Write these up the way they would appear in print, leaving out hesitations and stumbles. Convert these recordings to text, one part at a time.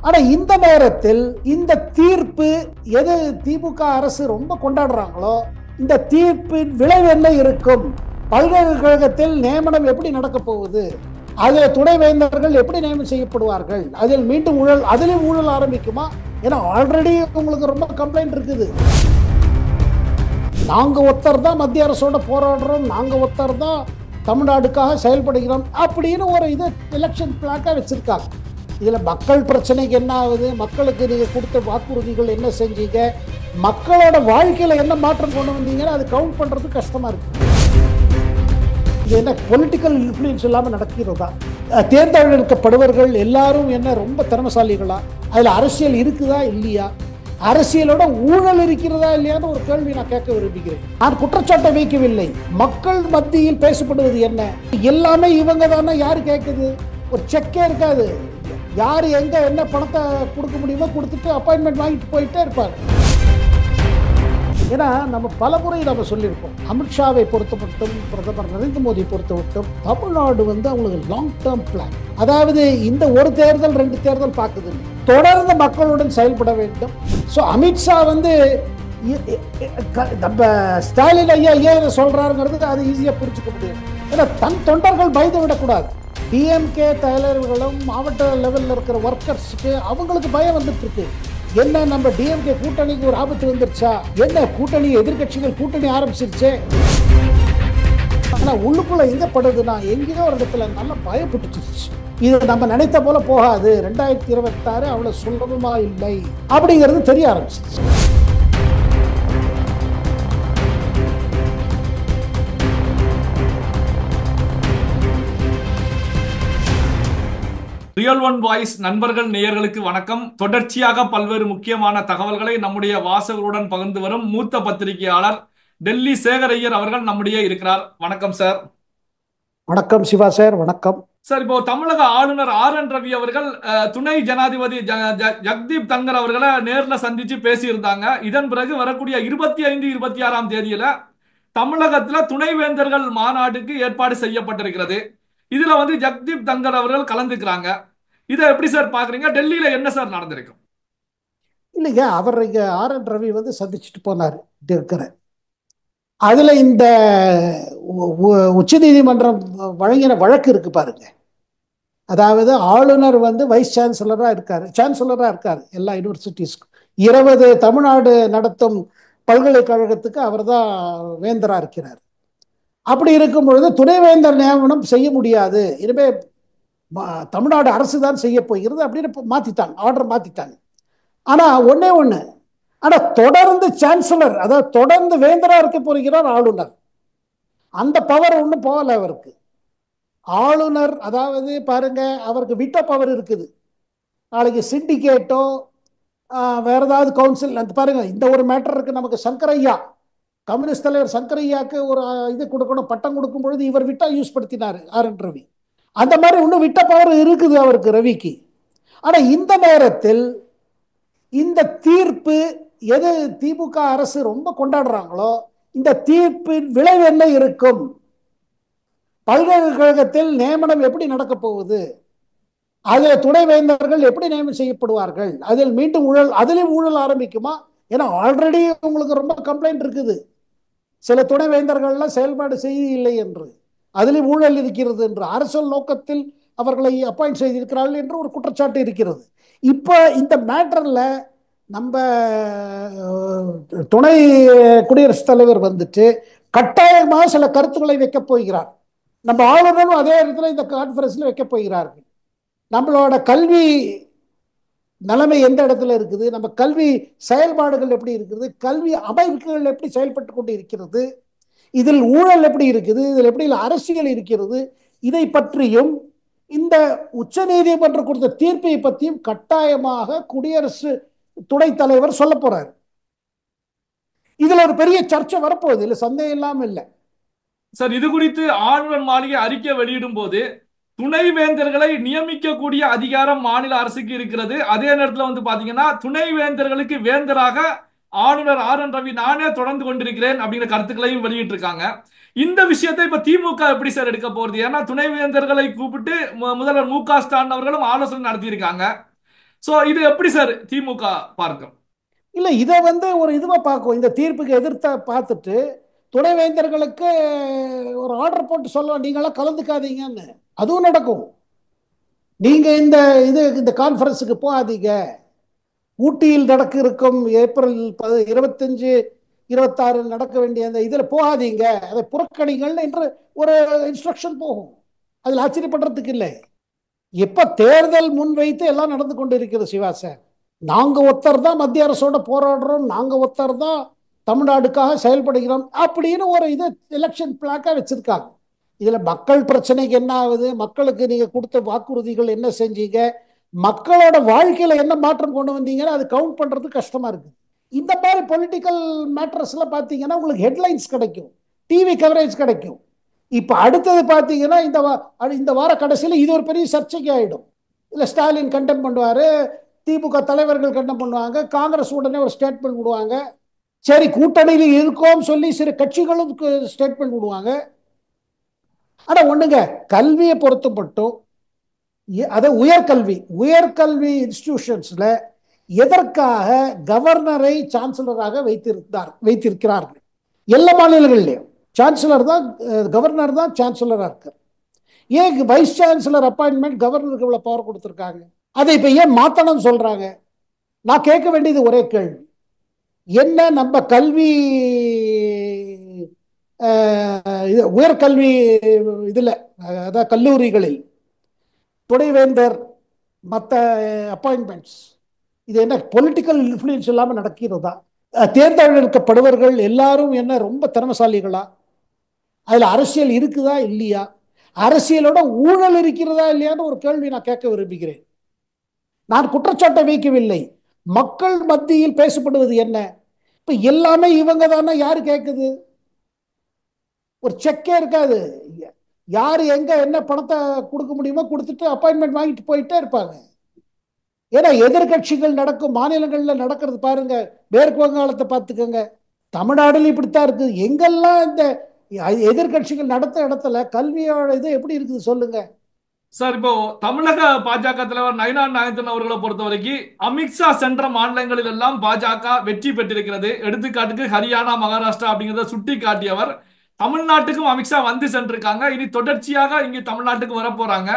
ஆனா இந்த நேரத்தில் இந்த தீர்ப்பு எது திமுக அரசு ரொம்ப கொண்டாடுறாங்களோ இந்த தீர்ப்பின் விளைவு என்ன இருக்கும், பல்கலைக்கழகத்தில் நியமனம் எப்படி நடக்க போகுது, அதில் துணைவேந்தர்கள் எப்படி நியமனம் செய்யப்படுவார்கள், அதில் மீண்டும் ஊழல், அதிலும் ஊழல் ஆரம்பிக்குமா? ஏன்னா ஆல்ரெடி உங்களுக்கு ரொம்ப கம்ப்ளைண்ட் இருக்குது. நாங்க ஒருத்தர் தான் மத்திய அரசோட போராடுறோம், நாங்க ஒருத்தர் தான் தமிழ்நாடுக்காக செயல்படுகிறோம் அப்படின்னு ஒரு இது எலெக்ஷன் பிளாக்கா வச்சிருக்காங்க. இதுல மக்கள் பிரச்சனைக்கு என்ன ஆகுது, மக்களுக்கு நீங்க கொடுத்த வாக்குறுதிகள் என்ன செஞ்சீங்க, மக்களோட வாழ்க்கையில என்ன மாற்றம் கொண்டு வந்தீங்கன்னா அது கவுண்ட் பண்றது கஷ்டமா இருக்கு. இது என்ன பொலிட்டிக்கல் இன்ஃப்ளூயன்ஸ் இல்லாம நடக்கிறதா? தேர்ந்தெடுக்கப்படுவர்கள் எல்லாரும் என்ன ரொம்ப திறமசாலிகளா? அதுல அரசியல் இருக்குதா இல்லையா? அரசியலோட ஊழல் இருக்கிறதா இல்லையான்னு ஒரு கேள்வி நான் கேட்க விரும்புகிறேன். நான் குற்றச்சாட்டை வைக்கவில்லை, மக்கள் மத்தியில் பேசப்படுவது என்ன, எல்லாமே இவங்க தானே, யாரு கேட்குது? ஒரு செக்கே இருக்காது, யாரு எங்க என்ன பணத்தை கொடுக்க முடியுமோ கொடுத்துட்டு அப்பாயின்மெண்ட் வாங்கிட்டு போயிட்டே இருப்பாங்க. ஏன்னா நம்ம பலமுறை நம்ம சொல்லியிருப்போம், அமித்ஷாவை பொறுத்த மட்டும், பிரதமர் நரேந்திர மோடி பொறுத்த மட்டும் தமிழ்நாடு அவங்களுக்கு லாங் டேர்ம் பிளான், அதாவது இந்த ஒரு தேர்தல் 2 தேர்தல் பார்க்குது, தொடர்ந்து மக்களுடன் செயல்பட வேண்டும். ஸோ அமித்ஷா நம்ம ஸ்டாலின் ஐயா ஏன் சொல்றாருங்கிறது அது ஈஸியாக புரிஞ்சுக்க முடியும். ஏன்னா தன் தொண்டர்கள் பயந்து விடக்கூடாது. டிஎம்கே தலைவர்களும் மாவட்ட லெவலில் இருக்கிற ஒர்க்கர்ஸுக்கு அவங்களுக்கு பயம் வந்துட்டு இருக்கு. என்ன நம்ம டிஎம்கே கூட்டணிக்கு ஒரு ஆபத்து வந்துருச்சா, என்ன கூட்டணி எதிர்கட்சிகள் கூட்டணி ஆரம்பிச்சிருச்சு. ஆனா உள்ளுக்குள்ள எங்க படுதுன்னா எங்கேயோ ஒரு இடத்துல நல்லா பயப்பட்டுச்சு. இது நம்ம நினைத்த போல போகாது, 2026 அவ்வளவு சுலபமா இல்லை அப்படிங்கிறது தெரிய ஆரம்பிச்சிருச்சு. ரியல் ஒன் வாய்ஸ் நண்பர்கள் நேயர்களுக்கு வணக்கம். தொடர்ச்சியாக பல்வேறு முக்கியமான தகவல்களை நம்முடைய வாசகர்களுடன் பகிர்ந்து வரும் மூத்த பத்திரிகையாளர் டெல்லி சேகர் ஐயர் அவர்கள் நம்முடைய இருக்கிறார். வணக்கம் சார். வணக்கம் சிவா சார். வணக்கம் சார். இப்போ தமிழக ஆளுநர் RN ரவி அவர்கள் துணை ஜனாதிபதி ஜக்தீப் தங்கர் அவர்களை நேர்ல சந்திச்சு பேசியிருந்தாங்க. இதன் பிறகு வரக்கூடிய 25, 26ஆம் தேதியில தமிழகத்துல துணைவேந்தர்கள் மாநாட்டுக்கு ஏற்பாடு செய்யப்பட்டிருக்கிறது. இதுல ஜக்தீப் தங்கர் அவர்கள் கலந்துக்கிறாங்க. இதை எப்படி சார் பாக்குறீங்க? டெல்லியில என்ன சார் நடந்திருக்கு? இல்லைங்க, அவர் இங்க RN ரவி சந்திச்சுட்டு போனாரு இருக்கிற. அதுல இந்த உச்ச நீதிமன்றம் வழங்கின வழக்கு இருக்கு பாருங்க. அதாவது ஆளுநர் வைஸ் சான்சலரா இருக்காரு எல்லா யூனிவர்சிட்டிஸ்க்கும். 20 தமிழ்நாடு நடத்தும் பல்கலைக்கழகத்துக்கு அவர் தான் வேந்தரா இருக்கிறார். அப்படி இருக்கும் பொழுது துணைவேந்தர் நியமனம் செய்ய முடியாது, இனிமே தமிழ்நாடு அரசு தான் செய்ய போகிறது அப்படின்னு மாத்திட்டாங்க, ஆர்டர் மாத்திட்டாங்க. ஆனா ஒன்னே ஒண்ணு, ஆனா தொடர்ந்து சான்சலர், அதாவது தொடர்ந்து வேந்தரா இருக்க போகிறார் ஆளுநர். அந்த பவர் ஒன்றும் போகல அவருக்கு. ஆளுநர் அதாவது பாருங்க, அவருக்கு விட்ட பவர் இருக்குது. நாளைக்கு சிண்டிகேட்டோ வேற ஏதாவது கவுன்சில் பாருங்க, இந்த ஒரு மேட்டர் இருக்கு நமக்கு. சங்கரையா, கம்யூனிஸ்ட் தலைவர் சங்கரையாக்கு ஒரு இது கொடுக்கணும், பட்டம் கொடுக்கும் பொழுது இவர் விட்டா யூஸ் படுத்தினாரு RN ரவி. அந்த மாதிரி இன்னும் விட்ட பவர் இருக்குது அவருக்கு, ரவிக்கு. ஆனா இந்த நேரத்தில் இந்த தீர்ப்பு எது திமுக அரசு ரொம்ப கொண்டாடுறாங்களோ இந்த தீர்ப்பின் விளைவு என்ன இருக்கும், பல்கலைக்கழகத்தில் நியமனம் எப்படி நடக்க போகுது, அதில் துணைவேந்தர்கள் எப்படி நியமனம் செய்யப்படுவார்கள், அதில் மீண்டும் ஊழல், அதிலும் ஊழல் ஆரம்பிக்குமா? ஏன்னா ஆல்ரெடி உங்களுக்கு ரொம்ப கம்ப்ளைண்ட் இருக்குது, சில துணைவேந்தர்கள்லாம் செயல்பாடு செய்யவில்லை என்று, அதிலும் ஊழல் இருக்கிறது என்று, அரசியல் நோக்கத்தில் அவர்களை அப்பாயிண்ட் செய்திருக்கிறார்கள் என்று ஒரு குற்றச்சாட்டு இருக்கிறது. இப்போ இந்த மேட்டர்ல நம்ம துணை குடியரசுத் தலைவர் கட்டாயமாக சில கருத்துக்களை வைக்க போகிறார். நம்ம ஆளுநரும் அதே இடத்துல இந்த கான்ஃபரன்ஸ்ல வைக்க போகிறார்கள். நம்மளோட கல்வி நிலைமை எந்த இடத்துல இருக்குது, நம்ம கல்வி செயல்பாடுகள் எப்படி இருக்குது, கல்வி அமைப்புகள் எப்படி செயல்பட்டு கொண்டு இருக்கிறது, இதில் ஊழல் எப்படி இருக்குது, இதில் எப்படி அரசியல் இருக்கிறது, இதை பற்றியும் இந்த உச்ச நீதிமன்றம் கொடுத்த தீர்ப்பை பற்றியும் கட்டாயமாக குடியரசு துணைத் தலைவர் சொல்ல போறாரு. இதுல ஒரு பெரிய சர்ச்சை வரப்போகுது, இல்ல சந்தேகம் இல்லாம இல்லை சார். இது குறித்து ஆளுநர் மாளிகை அறிக்கை வெளியிடும் போது துணைவேந்தர்களை நியமிக்கக்கூடிய அதிகாரம் மாநில அரசுக்கு இருக்கிறது. அதே நேரத்தில் பாத்தீங்கன்னா துணைவேந்தர்களுக்கு வேந்தராக ஆளுநர் RN ரவி நானே தொடர்ந்து கொண்டிருக்கிறேன் அப்படிங்கிற கருத்துக்களையும் வெளியிட்டு இருக்காங்க. இந்த விஷயத்தை இப்ப திமுக எப்படி சார் எடுக்க போறது? ஏன்னா துணைவேந்தர்களை கூப்பிட்டு முதல்வர் MK ஸ்டாலின் அவர்களும் ஆலோசனை நடத்தியிருக்காங்க. சோ இது எப்படி சார் திமுக பார்க்கும்? இல்லை, இதை ஒரு இதுவாக பார்க்கும். இந்த தீர்ப்புக்கு எதிர்த்த பார்த்துட்டு துணைவேந்தர்களுக்கு ஒரு ஆர்டர் போட்டு சொல்லலாம், நீங்களாம் கலந்துக்காதீங்கன்னு. அதுவும் நடக்கும். நீங்க இந்த கான்ஃபரன்ஸுக்கு போகாதீங்க, ஊட்டியில் நடக்க இருக்கும் ஏப்ரல் 25 26 நடக்க வேண்டிய அந்த இதில் போகாதீங்க, அதை புறக்கணிங்கள் என்று ஒரு இன்ஸ்ட்ரக்ஷன் போகும். அதில் ஆச்சரியப்படுறதுக்கு இல்லை. எப்ப தேர்தல் முன்வைத்து எல்லாம் நடந்து கொண்டு இருக்கிறது சிவா சார். நாங்க ஒருத்தர் தான் மத்திய அரசோட போராடுறோம், நாங்க ஒருத்தர் தான் தமிழ்நாடுக்காக செயல்படுகிறோம் அப்படின்னு ஒரு இது எலெக்ஷன் பிளாக்கா வச்சிருக்காங்க. இதுல மக்கள் பிரச்சனைக்கு என்ன ஆகுது, மக்களுக்கு நீங்க கொடுத்த வாக்குறுதிகள் என்ன செஞ்சீங்க, மக்களோட வாழ்க்கையில என்ன மாற்றம் கொண்டு வந்தீங்கன்னா அது கவுண்ட் பண்றது கஷ்டமா இருக்கு. இந்த மாதிரி பொலிட்டிக்கல் மேட்டர்ஸ்ல பாத்தீங்கன்னா உங்களுக்கு ஹெட்லைன்ஸ் கிடைக்கும், டிவி கவரேஜ் கிடைக்கும். இப்ப அடுத்தது பாத்தீங்கன்னா இந்த வார கடைசியில் இது ஒரு பெரிய சர்ச்சைக்கு ஆயிடும். இல்ல ஸ்டாலின் கண்டெம் பண்ணுவாரு, திமுக தலைவர்கள் கண்டெம் பண்ணுவாங்க, காங்கிரஸ் உடனே ஒரு ஸ்டேட்மெண்ட் விடுவாங்க, சரி கூட்டணியில் இருக்கோம் சொல்லி சில கட்சிகளும் ஸ்டேட்மெண்ட் விடுவாங்க. ஆனா ஒண்ணுங்க, கல்வியை பொறுத்த மட்டும் அதை உயர்கல்வி இன்ஸ்டிடியூஷன்ஸ்ல எதற்காக கவர்னரை சான்சலராக வைத்திருக்கிறார்கள்? எல்லா மாநிலங்களிலும் சான்சலர் தான், கவர்னர் தான் சான்சலரா இருக்கார். ஏன் வைஸ் சான்சலர் அப்பாயின்மெண்ட் கவர்னருக்கு இவ்வளவு பவர் கொடுத்திருக்காங்க? அதை இப்ப ஏன் மாத்தணும்னு சொல்றாங்க? நான் கேட்க வேண்டியது ஒரே கேள்வி, என்ன நம்ம கல்வி உயர்கல்வி இதுல, அதாவது கல்லூரிகளில் துணைவேந்தர் மற்ற அப்பாயின்மெண்ட்ஸ் இது என்ன பொலிட்டிக்கல் இன்ஃப்ளூயன்ஸ் இல்லாம நடக்கிறதா? தேர்ந்தெடுக்கப்படுவர்கள் எல்லாரும் என்ன ரொம்ப திறமசாலிகளா? அதுல அரசியல் இருக்குதா இல்லையா? அரசியலோட ஊழல் இருக்கிறதா இல்லையான்னு ஒரு கேள்வி நான் கேட்க விரும்புகிறேன். நான் குற்றச்சாட்டை வைக்கவில்லை, மக்கள் மத்தியில் பேசப்படுவது என்ன? இப்ப எல்லாமே இவங்க தானே, யாரு கேட்குது? ஒரு செக்கே இருக்காது, யாரு எங்க என்ன பணத்தை கொடுக்க முடியுமோ கொடுத்துட்டு அப்பாயின்மெண்ட் வாங்கிட்டு போயிட்டே இருப்பாங்க. ஏன்னா எதிர்கட்சிகள் நடக்கும் மாநிலங்கள்ல நடக்கிறது பாருங்க, மேற்கு வங்காளத்தை பார்த்துக்கோங்க, தமிழ்நாடுல இப்படித்தான் இருக்குது. எங்கெல்லாம் இந்த எதிர்கட்சிகள் நடத்த இடத்துல கல்வியோட இது எப்படி இருக்குது சொல்லுங்க. சார் இப்போ தமிழக பாஜக தலைவர் நயினார் நாகேந்திரன் அவர்களை பொறுத்த வரைக்கும் அமித்ஷா சென்ற மாநிலங்களில் எல்லாம் பாஜக வெற்றி பெற்றிருக்கிறது. எடுத்துக்காட்டுக்கு ஹரியானா, மகாராஷ்டிரா அப்படிங்கிறத சுட்டி காட்டியவர். தமிழ்நாட்டுக்கும் அமித்ஷா வந்து சென்றிருக்காங்க, இனி தொடர்ச்சியாக இங்கு தமிழ்நாட்டுக்கு வர போறாங்க,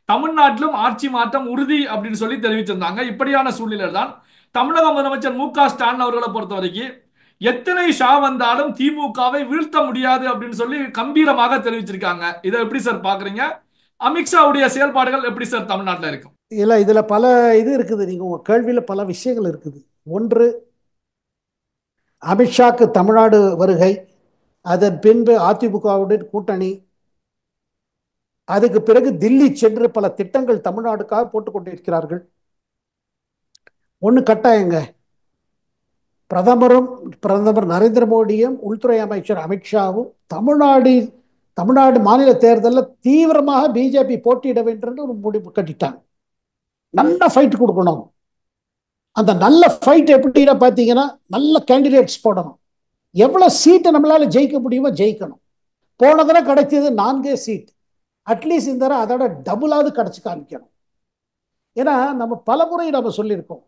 தமிழ்நாட்டிலும் ஆட்சி மாற்றம் உறுதி அப்படின்னு சொல்லி தெரிவிச்சிருந்தாங்க. இப்படியான சூழ்நிலை தான் தமிழக முதலமைச்சர் மு க ஸ்டாலின் அவர்களை பொறுத்த வரைக்கும் எத்தனை ஷா வந்தாலும் திமுகவை வீழ்த்த முடியாது அப்படின்னு சொல்லி கம்பீரமாக தெரிவிச்சிருக்காங்க. இதை எப்படி சார் பாக்குறீங்க? அமித்ஷாவுடைய செயல்பாடுகள் எப்படி சார் தமிழ்நாட்டில் இருக்கும்? இல்ல, இதுல பல இது இருக்குது, நீங்க உங்க கேள்வியில பல விஷயங்கள் இருக்குது. ஒன்று, அமித்ஷாக்கு தமிழ்நாடு வருகை, அதன் பின்பு அதிமுகவுடன் கூட்டணி, அதுக்கு பிறகு தில்லி சென்று பல திட்டங்கள் தமிழ்நாடுக்காக போட்டுக் கொண்டிருக்கிறார்கள். ஒண்ணு கட்டாயங்க, பிரதமர் நரேந்திர மோடியும் உள்துறை அமைச்சர் அமித்ஷாவும் தமிழ்நாடு மாநில தேர்தலில் தீவிரமாக பிஜேபி போட்டியிட வேண்டும் என்று ஒரு முடிவு கட்டிட்டாங்க. நல்ல ஃபைட் கொடுக்கணும். அந்த நல்ல ஃபைட் எப்படின்னா பார்த்தீங்கன்னா, நல்ல கேண்டிடேட்ஸ் போடணும். எவ்வளவு சீட்டை நம்மளால ஜெயிக்க முடியுமோ ஜெயிக்கணும். போன தடவை கிடைச்சது 4 சீட், அட்லீஸ்ட் இந்த தடவை அதோட டபுளாவது கிடைச்சு காமிக்கணும். ஏன்னா நம்ம பலமுறை நம்ம சொல்லியிருக்கோம்,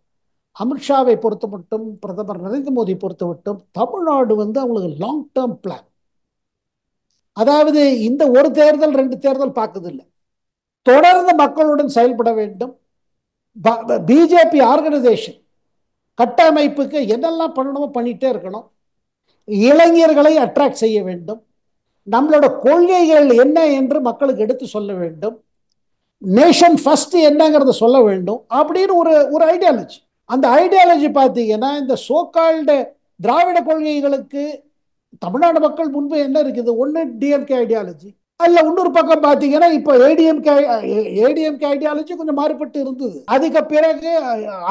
அமித்ஷாவை பொறுத்த மட்டும், பிரதமர் நரேந்திர மோடி பொறுத்த மட்டும் தமிழ்நாடு அவங்களுக்கு லாங் டேர்ம் பிளான். அதாவது இந்த ஒரு தேர்தல் 2 தேர்தல் பார்க்குது இல்லை, தொடர்ந்து மக்களுடன் செயல்பட வேண்டும். பிஜேபி ஆர்கனைசேஷன் கட்டமைப்புக்கு என்னெல்லாம் பண்ணணுமோ பண்ணிட்டே இருக்கணும். இளைஞர்களை அட்ராக்ட் செய்ய வேண்டும். நம்மளோட கொள்கைகள் என்ன என்று மக்களுக்கு எடுத்து சொல்ல வேண்டும். நேஷன் ஃபர்ஸ்ட் என்னங்கிறத சொல்ல வேண்டும் அப்படின்னு ஒரு ஐடியாலஜி. அந்த ஐடியாலஜி பார்த்தீங்கன்னா, இந்த சோகால்டு திராவிட கொள்கைகளுக்கு தமிழ்நாடு மக்கள் முன்பு என்ன இருக்குது, ஒன்று டிஎம்கே ஐடியாலஜி, அல்ல இன்னொரு பக்கம் பார்த்தீங்கன்னா இப்போ ஏடிஎம்கே ஐடியாலஜி கொஞ்சம் மாறுபட்டு இருந்தது. அதுக்கு பிறகு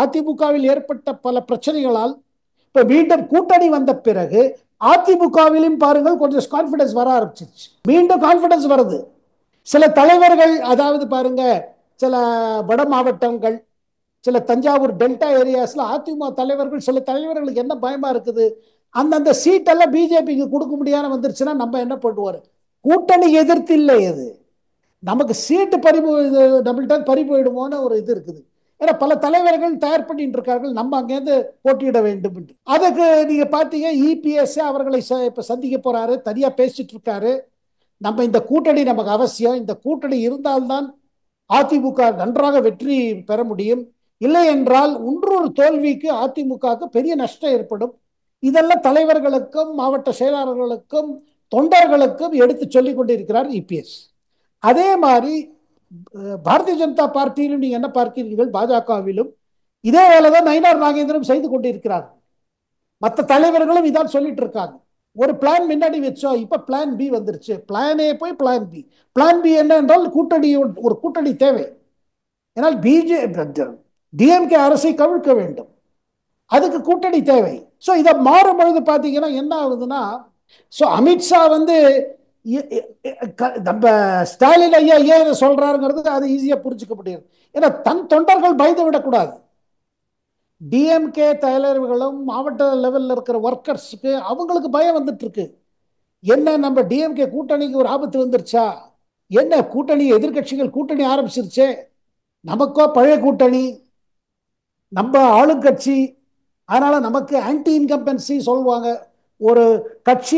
அதிமுகவில் ஏற்பட்ட பல பிரச்சனைகளால் இப்போ மீண்டும் கூட்டணி வந்த பிறகு அதிமுகவிலும் பாருங்கள் கொஞ்சம் கான்ஃபிடன்ஸ் வர ஆரம்பிச்சிருச்சு. மீண்டும் கான்ஃபிடன்ஸ் வருது. சில தலைவர்கள், அதாவது பாருங்க, சில வட மாவட்டங்கள், சில தஞ்சாவூர் டெல்டா ஏரியாஸ்ல அதிமுக தலைவர்கள், சில தலைவர்களுக்கு என்ன பயமா இருக்குது, அந்தந்த சீட்டெல்லாம் பிஜேபிக்கு கொடுக்க முடியாம வந்துருச்சுன்னா நம்ம என்ன பண்ணுவாரு? கூட்டணி எதிர்த்து இல்லை, அது நமக்கு சீட்டு நம்மள்ட்ட பறி போயிடுமோன்னு ஒரு இது இருக்குது. ஏன்னா பல தலைவர்கள் தயார் பண்ணிட்டு இருக்கார்கள் நம்ம அங்கேருந்து போட்டியிட வேண்டும் என்று. அதுக்கு நீங்க பார்த்தீங்க இபிஎஸ் அவர்களை இப்ப சந்திக்க போறாரு, தனியா பேசிட்டு இருக்காரு. நம்ம இந்த கூட்டணி நமக்கு அவசியம், இந்த கூட்டணி இருந்தால்தான் அதிமுக நன்றாக வெற்றி பெற முடியும், இல்லை என்றால் இன்னொரு தோல்விக்கு அதிமுகவுக்கு பெரிய நஷ்டம் ஏற்படும். இதெல்லாம் தலைவர்களுக்கும் மாவட்ட செயலாளர்களுக்கும் தொண்டர்களுக்கும் எடுத்து சொல்லிக் கொண்டிருக்கிறார் இபிஎஸ். அதே மாதிரி பாரதிய ஜனதா பார்ட்டியிலும் நீங்க என்ன பார்க்கிறீர்கள், பாஜகவிலும் இதே வேலைதான் நயினார் நாகேந்திரன் செய்து கொண்டிருக்கிறார். மற்ற தலைவர்களும் இதான் சொல்லிட்டு இருக்காங்க. ஒரு பிளான் முன்னாடி வச்சோம், இப்ப பிளான் பி வந்துருச்சு, பிளான் ஏ போய் பிளான் பி. பிளான் பி என்ன என்றால் கூட்டணி, ஒரு கூட்டணி தேவை. ஏன்னால் டிஎம்கே அரசை கவிழ்க்க வேண்டும், அதுக்கு கூட்டணி தேவை. ஸோ இதை மாறும் பொழுது பார்த்தீங்கன்னா என்ன ஆகுதுன்னா, ஸோ அமித்ஷா வந்து நம்ம ஸ்டாலின் ஐயா ஏன் இதை சொல்றாருங்கிறது அது ஈஸியாக புரிஞ்சுக்க முடியாது. ஏன்னா தன் தொண்டர்கள் பயந்து விடக்கூடாது. டிஎம்கே தலைவர்களும் மாவட்ட லெவலில் இருக்கிற ஒர்க்கர்ஸுக்கு அவங்களுக்கு பயம் வந்துட்டு இருக்கு. என்ன நம்ம டிஎம்கே கூட்டணிக்கு ஒரு ஆபத்து வந்துருச்சா, என்ன கூட்டணி எதிர்கட்சிகள் கூட்டணி ஆரம்பிச்சிருச்சே, நமக்கோ பழைய கூட்டணி, நம்ம ஆளுங்கட்சி, அதனால நமக்கு ஆன்டி இன்கம்பன்சி சொல்லுவாங்க. ஒரு கட்சி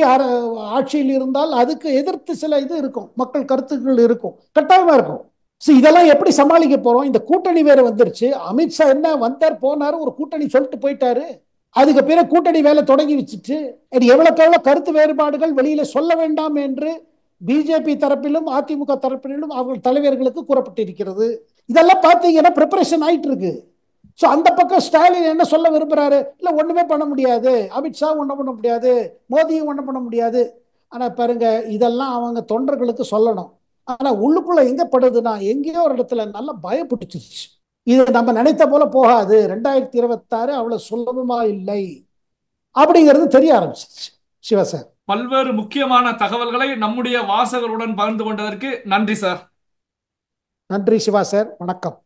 ஆட்சியில் இருந்தால் அதுக்கு எதிர்த்து சில இது இருக்கும், மக்கள் கருத்துக்கள் இருக்கும், கட்டாயமா இருக்கும். இதெல்லாம் எப்படி சமாளிக்க போறோம்? இந்த கூட்டணி வேற வந்துருச்சு. அமித்ஷா என்ன வந்தார் போனாரு, ஒரு கூட்டணி சொல்லிட்டு போயிட்டாரு. அதுக்கு பிறகு கூட்டணி வேலை தொடங்கி வச்சுட்டு எவ்வளவுக்கு எவ்வளவு கருத்து வேறுபாடுகள் வெளியில சொல்ல வேண்டாம் என்று பிஜேபி தரப்பிலும் அதிமுக தரப்பிலும் அவர்கள் தலைவர்களுக்கு கூறப்பட்டிருக்கிறது. இதெல்லாம் பார்த்தீங்கன்னா ப்ரிப்பரேஷன் ஆயிட்டு இருக்கு. ஸோ அந்த பக்கம் ஸ்டாலின் என்ன சொல்ல விரும்புறாரு, இல்லை ஒண்ணுமே பண்ண முடியாது, அமித்ஷா ஒன்றும் பண்ண முடியாது, மோடியும் ஒன்றும் பண்ண முடியாது. ஆனா பாருங்க, இதெல்லாம் அவங்க தொண்டர்களுக்கு சொல்லணும். ஆனா உள்ளுக்குள்ள எங்க படுதுன்னா, எங்கேயோ ஒரு இடத்துல நல்லா பயப்பட்டுச்சு. இது நம்ம நினைத்த போல போகாது, 2026 அவ்வளவு சுலபமா இல்லை அப்படிங்கிறது தெரிய ஆரம்பிச்சிருச்சு. சிவா சார், பல்வேறு முக்கியமான தகவல்களை நம்முடைய வாசகருடன் பகிர்ந்து கொண்டதற்கு நன்றி சார். நன்றி சிவா சார், வணக்கம்.